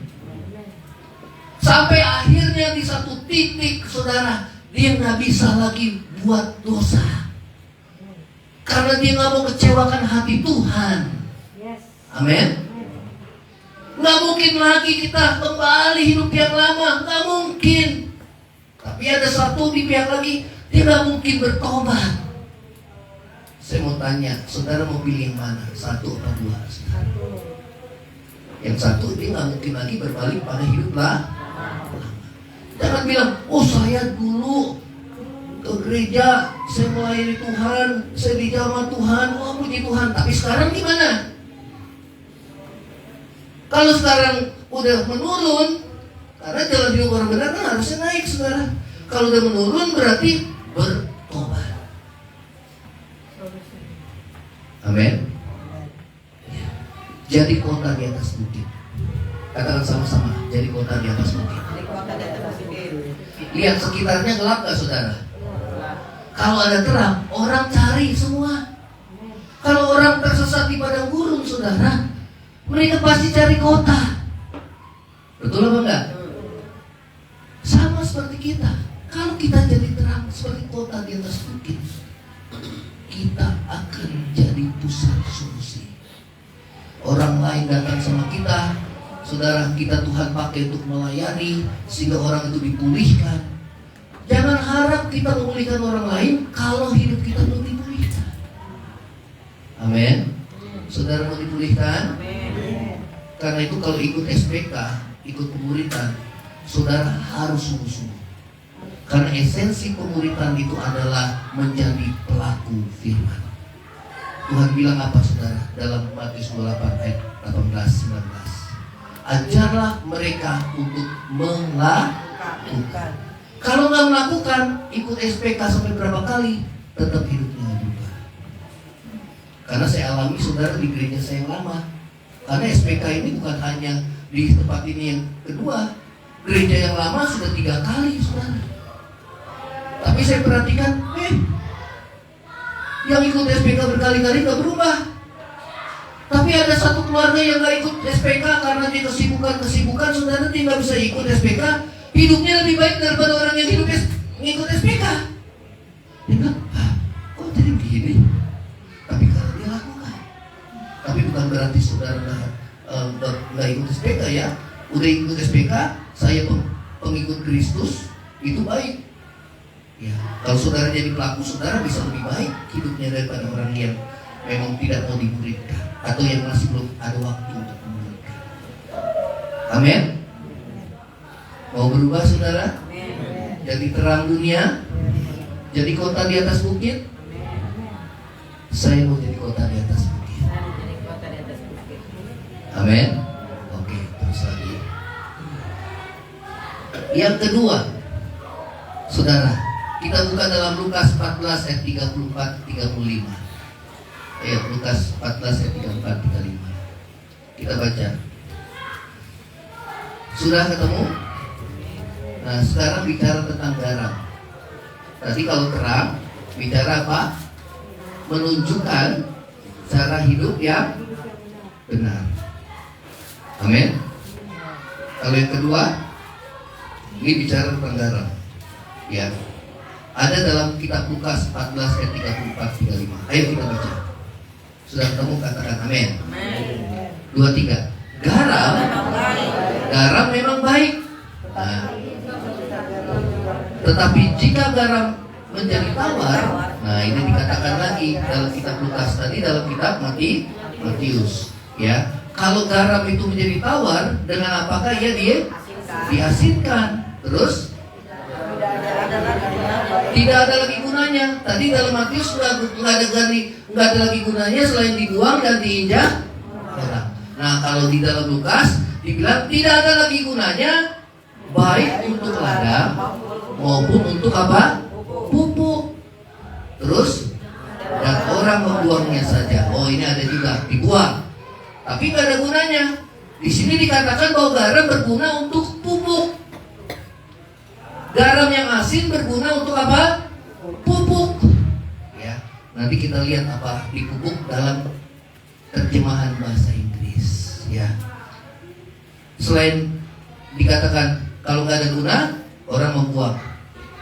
Sampai akhirnya di satu titik, saudara, dia nggak bisa lagi buat dosa karena dia nggak mau kecewakan hati Tuhan. Amin. Nggak mungkin lagi kita kembali hidup yang lama, nggak mungkin. Tapi ada satu di pihak lagi, dia nggak mungkin bertobat. Saya mau tanya, saudara mau pilih yang mana? 1 atau 2? Yang satu, dia nggak mungkin lagi berbalik pada hidup lah. Jangan bilang, oh saya dulu ke gereja, saya melayani Tuhan, saya dijamah Tuhan, oh puji Tuhan. Tapi sekarang gimana? Kalau sekarang udah menurun, karena jalan hidup orang benar kan harusnya naik, saudara. Kalau udah menurun berarti bertobat. Amin. Jadi kota di atas bukit. Katakan sama-sama, jadi kota di atas bukit. Lihat sekitarnya gelap gak, saudara? Kalau ada terang, orang cari semua. Kalau orang tersesat di padang gurun, saudara, mereka pasti cari kota. Betul apa enggak? Sama seperti kita. Kalau kita jadi terang seperti kota di atas bukit, kita akan jadi pusat solusi. Orang lain datang sama kita, saudara, kita Tuhan pakai untuk melayani sehingga orang itu dipulihkan. Jangan harap kita memulihkan orang lain kalau hidup kita belum dipulihkan. Amin. Saudara mau dipulihkan? Karena itu kalau ikut SPK, ikut pemuritan, saudara harus sungguh-sungguh. Karena esensi pemuritan itu adalah menjadi pelaku firman. Tuhan bilang apa, saudara? Dalam Matius 28 ayat 18-19. Ajarlah mereka untuk melakukan. Kalau nggak melakukan, ikut SPK sampai berapa kali, tetap hidupnya juga. Karena saya alami, saudara, di gereja saya yang lama. Karena SPK ini bukan hanya di tempat ini yang kedua, gereja yang lama sudah 3 kali, saudara. Tapi saya perhatikan, yang ikut SPK berkali-kali gak berubah. Tapi ada satu keluarga yang gak ikut SPK karena dia kesibukan, saudara, dia gak bisa ikut SPK. Hidupnya lebih baik daripada orang yang ikut SPK. Dia bilang, kok jadi begini? Tapi karena dia lakukan. Tapi bukan berarti saudara gak ikut SPK ya. Udah ikut SPK, saya pengikut Kristus, itu baik. Ya, kalau saudara jadi pelaku, saudara bisa lebih baik hidupnya daripada orang yang memang tidak mau dimuridkan atau yang masih belum ada waktu untuk memuridkan. Amin. Mau berubah, saudara? Jadi terang dunia, jadi kota di atas bukit. Saya mau jadi kota di atas bukit. Amin. Oke, terus lagi. Yang kedua, saudara, kita buka dalam Lukas 14 ayat 34-35. Ayat Lukas 14 ayat 34-35. Kita baca. Sudah ketemu? Nah, sekarang bicara tentang garam. Tadi kalau terang, bicara apa? Menunjukkan cara hidup yang benar. Amin. Kalau yang kedua, ini bicara tentang garam. Ya. Ada dalam kitab Lukas 14 ayat 34-35. Ayo kita baca. Sudah ketemu, katakan amin. 2-3. Garam memang baik. Nah, tetapi jika garam menjadi tawar, nah ini dikatakan lagi dalam kitab Lukas, tadi dalam kitab Matius. Ya, kalau garam itu menjadi tawar, dengan apakah ia diasinkan? Terus tidak ada lagi gunanya. Tadi dalam Matius nggak ada lagi gunanya selain dibuang dan diinjak orang. Nah, kalau di dalam Lukas dibilang tidak ada lagi gunanya, baik untuk ladang maupun untuk apa? Pupuk. Terus dan orang membuangnya saja. Oh, ini ada juga dibuang. Tapi nggak ada gunanya. Di sini dikatakan bahwa garam berguna untuk pupuk. Garam yang asin berguna untuk apa? Pupuk. Ya, nanti kita lihat apa di pupuk dalam terjemahan bahasa Inggris. Ya, selain dikatakan kalau nggak ada guna, orang membuang.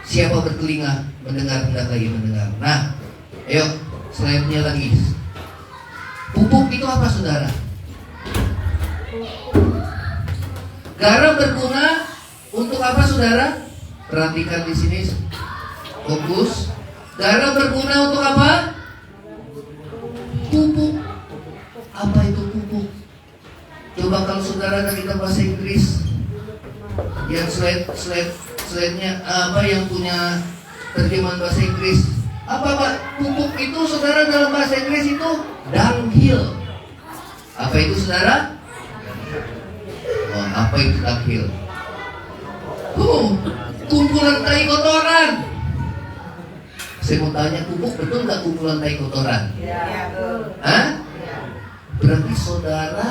Siapa bertelinga mendengar, hendaklah ia mendengar. Nah, ayo slide-nya lagi. Pupuk itu apa, saudara? Garam berguna untuk apa, saudara? Perhatikan di sini, fokus. Garam berguna untuk apa? Pupuk. Apa itu pupuk? Coba kalau saudara ada kitab bahasa Inggris, yang slide-nya apa yang punya terjemahan bahasa Inggris. Apa Pak? Pupuk itu saudara dalam bahasa Inggris itu dunghill. Apa itu saudara? Oh, apa itu dunghill? Kumpulan tai kotoran. Saya mau tanya, pupuk betul nggak kumpulan tai kotoran? Ya, betul. Hah? Berarti saudara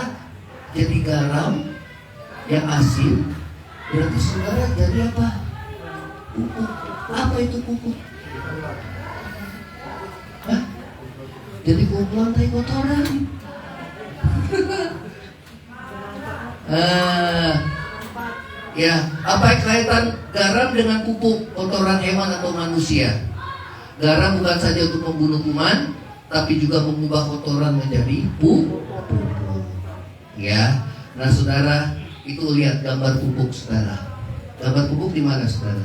jadi garam yang asin. Berarti saudara jadi apa? Pupuk. Apa itu pupuk? Hah? Jadi kumpulan tai kotoran. Ya, apa kaitan garam dengan pupuk kotoran hewan atau manusia? Garam bukan saja untuk membunuh kuman, tapi juga mengubah kotoran menjadi pupuk. Ya, nah saudara, itu lihat gambar pupuk saudara. Gambar pupuk di mana saudara?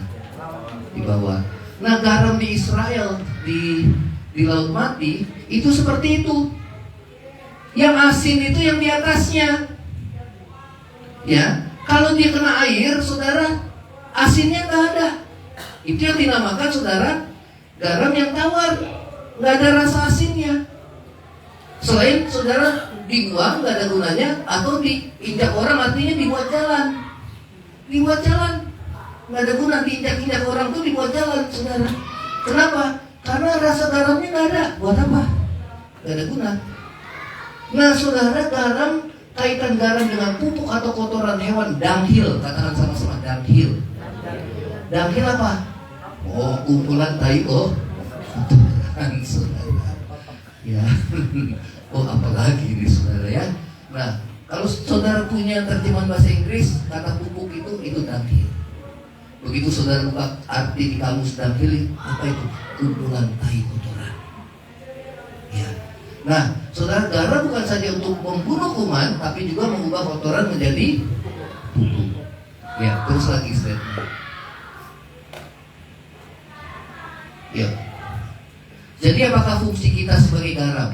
Di bawah. Nah, garam di Israel di Laut Mati itu seperti itu. Yang asin itu yang di atasnya. Ya, kalau dia kena air, saudara, asinnya nggak ada. Itu yang dinamakan saudara garam yang tawar, nggak ada rasa asinnya. Selain saudara dibuang nggak ada gunanya, atau diinjak orang artinya dibuat jalan, nggak ada guna, diinjak-injak orang tuh dibuat jalan, saudara. Kenapa? Karena rasa garamnya nggak ada. Buat apa? Nggak ada guna. Nah, saudara, garam, kaitan garam dengan pupuk atau kotoran hewan, dunghill, katakan sama-sama dunghill. Dunghill apa? Oh, kumpulan tai kotoran, saudara. Ya, oh apalagi ini saudara ya. Nah, kalau saudara punya terjemahan bahasa Inggris, kata pupuk itu dunghill. Begitu saudara buka arti di kamus dunghill, apa itu? Kumpulan tai kotoran. Ya. Nah, saudara, garam bukan saja untuk membunuh kuman, tapi juga mengubah kotoran menjadi pupuk. Ya, terus lagi statement. Ya. Jadi apakah fungsi kita sebagai garam?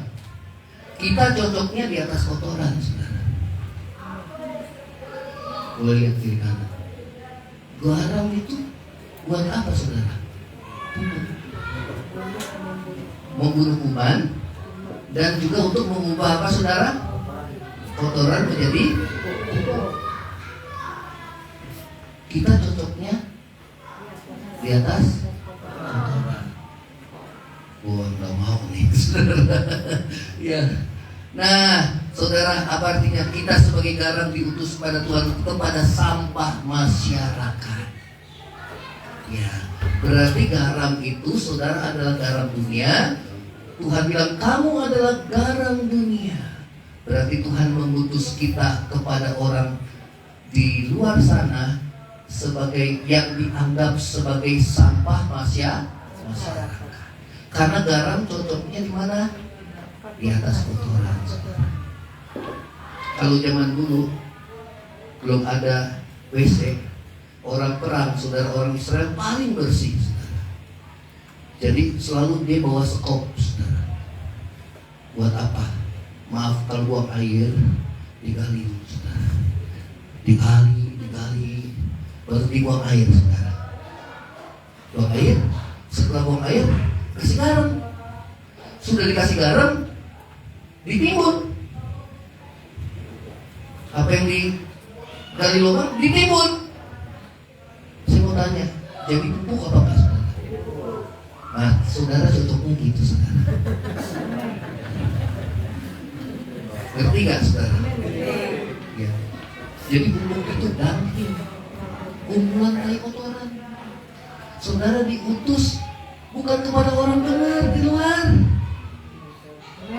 Kita cocoknya di atas kotoran, saudara. Boleh lihat kiri kanan. Garam itu buat apa, saudara? Pupuk. Membunuh kuman. Dan juga untuk mengubah apa saudara? Kotoran menjadi pupuk. Kita cocoknya di atas kotoran. Gua nggak mau nih, saudara. Ya. Nah, saudara, apa artinya kita sebagai garam diutus kepada Tuhan kepada sampah masyarakat? Ya, berarti garam itu saudara adalah garam dunia. Tuhan bilang kamu adalah garam dunia. Berarti Tuhan mengutus kita kepada orang di luar sana sebagai yang dianggap sebagai sampah masyarakat. Karena garam cocoknya di mana? Di atas kotoran. Kalau zaman dulu belum ada WC, orang perang, saudara, orang Israel paling bersih, saudara. Jadi selalu dia bawa sekop, saudara. Buat apa? Maaf kalau buang air digali, saudara. Digali, baru dibuang air, saudara. Buang air, setelah buang air kasih garam. Sudah dikasih garam, ditimbun. Apa yang digali lubang ditimbun. Saya mau tanya, jadi pupuk apa enggak, saudara? Nah, saudara cocoknya gitu, saudara. Ngerti gak, saudara? Ya. Jadi pupuk itu dunghill, kumpulan tai kotoran. Saudara diutus bukan kepada orang benar di luar.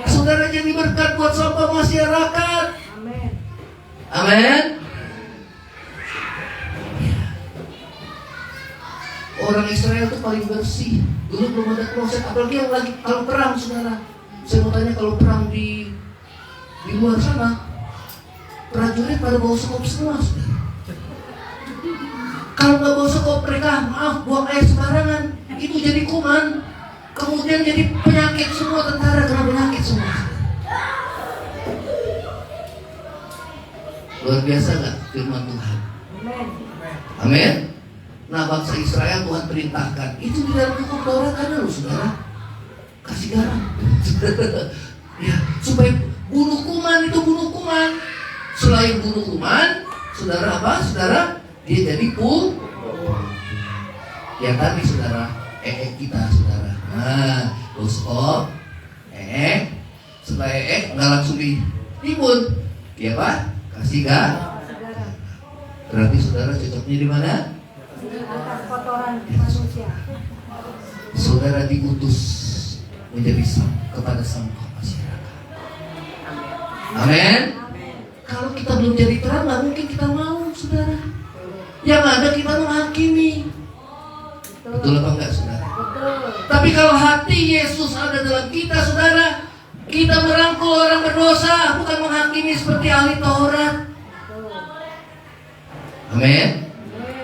Saudara jadi berkat buat sampah masyarakat. Amin. Amin. Orang Israel itu paling bersih. Dulu belum ada kloset, apalagi yang lagi kalau perang, saudara. Saya mau tanya, kalau perang di luar sana, prajurit pada bawa sekop semua, saudara. Kalau nggak bawa sekop, mereka buang air sembarangan, itu jadi kuman, kemudian jadi penyakit semua, tentara kena penyakit semua. Luar biasa nggak firman Tuhan? Amin. Nah, bangsa Israel Tuhan perintahkan. Itu di dalam hukum Taurat ada loh, saudara. Kasih garam. Ya, supaya bunuh kuman itu bunuh kuman. Selain bunuh kuman, saudara apa? Saudara, dia jadi ya tadi saudara, kita saudara. Nah, stop. Setelah nggak langsung ditimbun. Ya Pak, kasih garam. Berarti saudara cocoknya di mana? Atas kotoran manusia. Saudara diutus menjadi kepada sampah masyarakat. Amin. Kalau kita belum jadi terang, nggak mungkin kita mau, saudara. Yang ada kita menghakimi. Betul apa enggak, saudara? Betul. Tapi kalau hati Yesus ada dalam kita, saudara, kita merangkul orang berdosa, bukan menghakimi seperti ahli Taurat. Amin.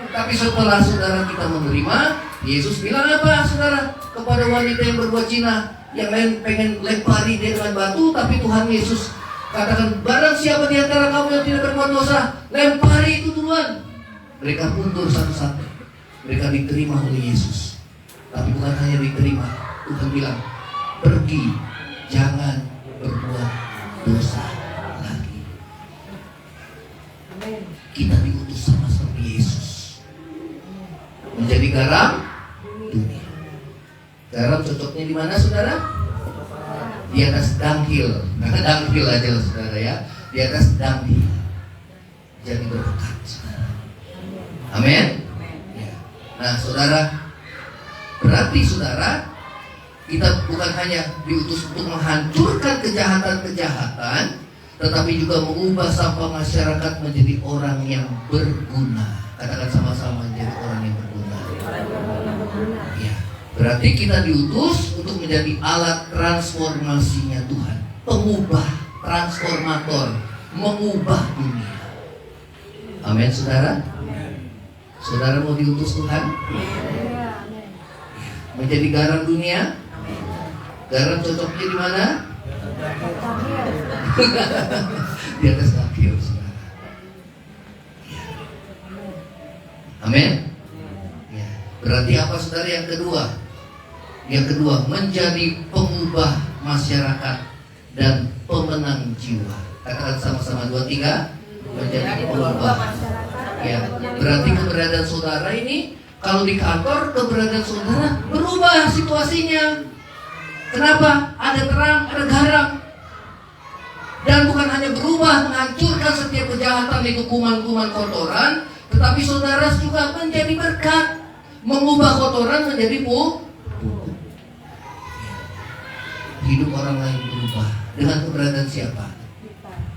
Tapi setelah saudara kita menerima, Yesus bilang apa, saudara, kepada wanita yang berbuat zina, yang lain pengen lempari dia dengan batu, tapi Tuhan Yesus katakan, barang siapa di antara kamu yang tidak berbuat dosa, lempari itu duluan. Mereka mundur satu-satu. Mereka diterima oleh Yesus. Tapi bukan hanya diterima, Tuhan bilang, pergi, jangan berbuat dosa lagi. Kita diutus sama seperti Yesus, menjadi garam dunia. Garam cocoknya di mana, saudara? Di atas dangkil. Nah, dangkil aja lah, saudara ya. Di atas dangkil. Jadi berkat, saudara. Amin. Ya. Nah, saudara, berarti saudara, kita bukan hanya diutus untuk menghancurkan kejahatan-kejahatan, tetapi juga mengubah sampah masyarakat menjadi orang yang berguna. Katakan sama-sama, menjadi orang yang berguna. Ya. Berarti kita diutus untuk menjadi alat transformasinya Tuhan, pengubah, transformator, mengubah dunia. Amin, saudara. Saudara mau diutus Tuhan? Menjadi garam dunia? Garam cocoknya di mana? Di atas dapur, saudara. Amin. Ya. Berarti apa, saudara, yang kedua? Yang kedua, menjadi pengubah masyarakat dan pemenang jiwa. Katakan sama-sama, 2, 3. Menjadi pengubah. Ya, berarti keberadaan saudara ini, kalau di kantor keberadaan saudara berubah situasinya. Kenapa? Ada terang, ada garam. Dan bukan hanya berubah menghancurkan setiap kejahatan itu, kuman-kuman kotoran, tetapi saudara juga menjadi berkat, mengubah kotoran menjadi pupuk. Hidup orang lain berubah dengan keberadaan siapa?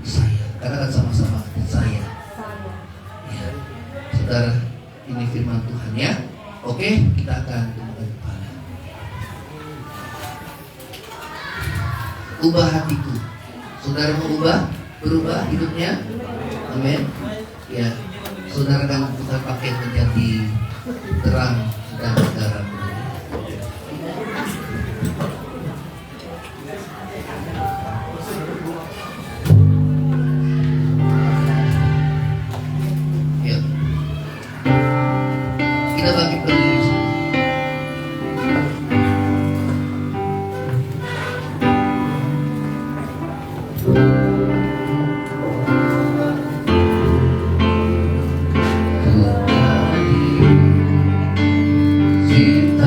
Saya. Katakan sama-sama, saya. Ya. Saudara, ini firman Tuhan ya. Oke, kita akan tundukkan kepala. Ubah hatiku. Saudara mau berubah hidupnya? Amin. Ya, saudara kan kita pakai menjadi terang dan garam. Ya, kita bagi berdiri. Cinta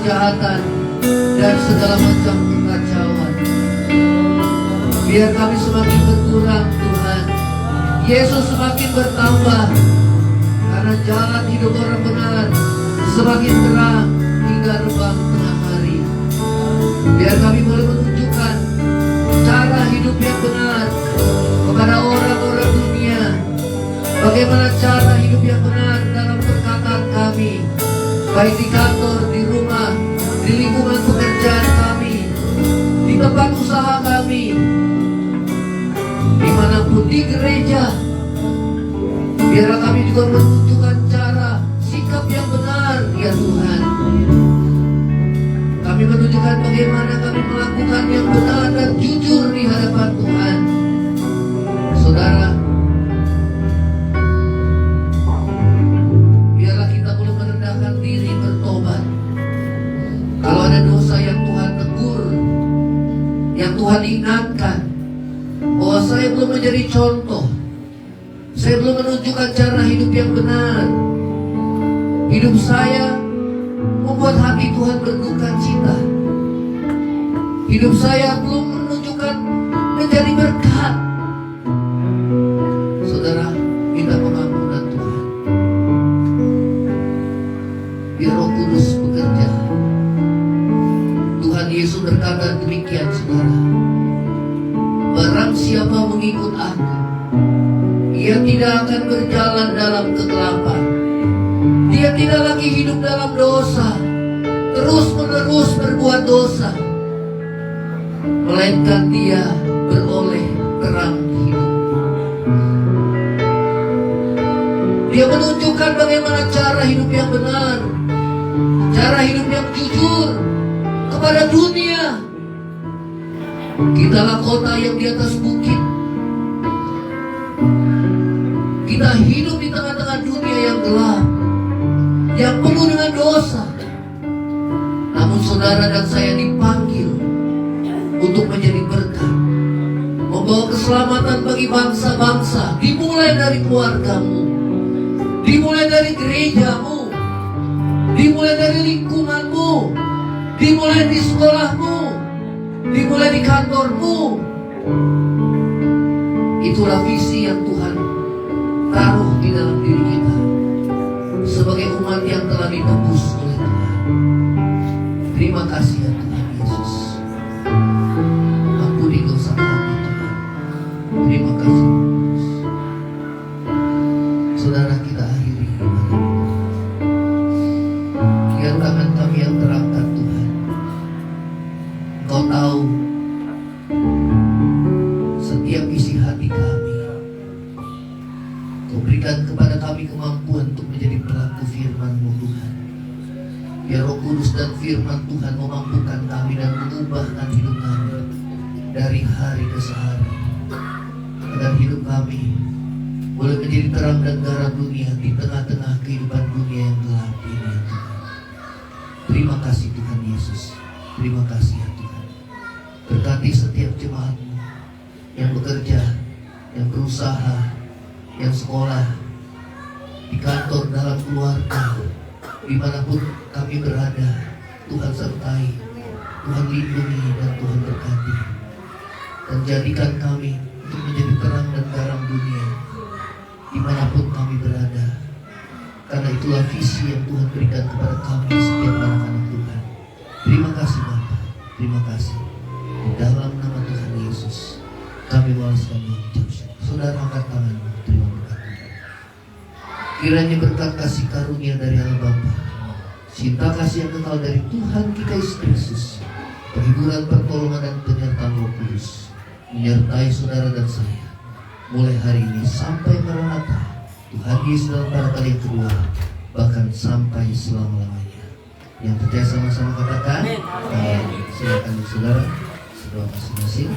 kejahatan dan segala macam kekacauan. Biar kami semakin berkurang Tuhan, Yesus semakin bertambah, karena jalan hidup orang benar semakin terang hingga rebang tengah hari. Biar kami boleh menunjukkan cara hidup yang benar kepada orang-orang dunia. Bagaimana cara hidup yang benar dalam perkataan kami, baik di kantor, di rumah, di lingkungan pekerjaan kami, di tempat usaha kami, dimanapun di gereja. Biarlah kami juga menunjukkan cara sikap yang benar ya Tuhan. Kami menunjukkan bagaimana kami melakukan yang benar dan jujur di hadapan Tuhan. Saudara, biarlah kita boleh merendahkan diri bertobat. Kalau ada dosa yang Tuhan tegur, yang Tuhan ingatkan, bahwa saya belum menjadi contoh, saya belum menunjukkan cara hidup yang benar, hidup saya membuat hati Tuhan berduka cita, hidup saya belum menunjukkan menjadi berkat. Saudara, minta pengampunan Tuhan. Biar Roh Kudus bekerja. Tuhan Yesus berkata demikian, saudara, barang siapa mengikut aku, ia tidak akan berjalan dalam kegelapan. Dia tidak lagi hidup dalam dosa, terus-menerus berbuat dosa, melainkan dia beroleh terang hidup. Dia menunjukkan bagaimana cara hidup yang benar, cara hidup yang jujur kepada dunia. Kitalah kota yang di atas bukit. Kita hidup di tengah-tengah dunia yang gelap, yang penuh dengan dosa. Namun saudara dan saya dipanggil untuk menjadi berkat, membawa keselamatan bagi bangsa-bangsa. Dimulai dari keluargamu, dimulai dari gerejamu, dimulai dari lingkunganmu, dimulai di sekolahmu, dimulai di kantormu. Itulah visi yang Tuhan taruh di dalam diri kita sebagai umat yang telah ditebus oleh Tuhan. Terima kasih ya Tuhan Yesus. Ampuni dosa kami Tuhan. Terima kasih Yesus. Saudara, kita akhiri ibadah. Biar tangan kami yang terangkat Tuhan. Engkau tahu setiap isi hati kami. Kau berikan kepada kami kemampuan untuk menjadi pelaku firman-Mu Tuhan. Biar Roh Kudus dan firman Tuhan memampukan kami dan mengubahkan hidup kami dari hari ke hari, agar hidup kami boleh menjadi terang dan garam dunia di tengah-tengah kehidupan dunia yang gelap ini ya Tuhan. Terima kasih Tuhan Yesus. Terima kasih ya Tuhan. Berkati setiap jemaat-Mu yang bekerja, yang berusaha, yang sekolah, di kantor, dalam keluarga, dimanapun kami berada. Tuhan sertai, Tuhan lindungi dan Tuhan berkati, dan jadikan kami untuk menjadi terang dan garam dunia dimanapun kami berada. Karena itulah visi yang Tuhan berikan kepada kami setiap anak-anak Tuhan. Terima kasih Bapa, terima kasih. Di dalam nama Tuhan Yesus kami walaskan mengucap syukur. Saudara, angkat tanganmu, terima berkat Tuhan. Kiranya berkat kasih karunia dari Allah Bapa, cinta kasih yang kekal dari Tuhan kita Yesus Kristus, penghiburan, pertolongan dan penyertaan Roh Kudus menyertai saudara dan saya mulai hari ini sampai Maranatha Tuhan Yesus dalam pada kali yang kedua, bahkan sampai selama-lamanya. Yang percaya sama-sama katakan amin. Silakan saudara, saudara masing-masing.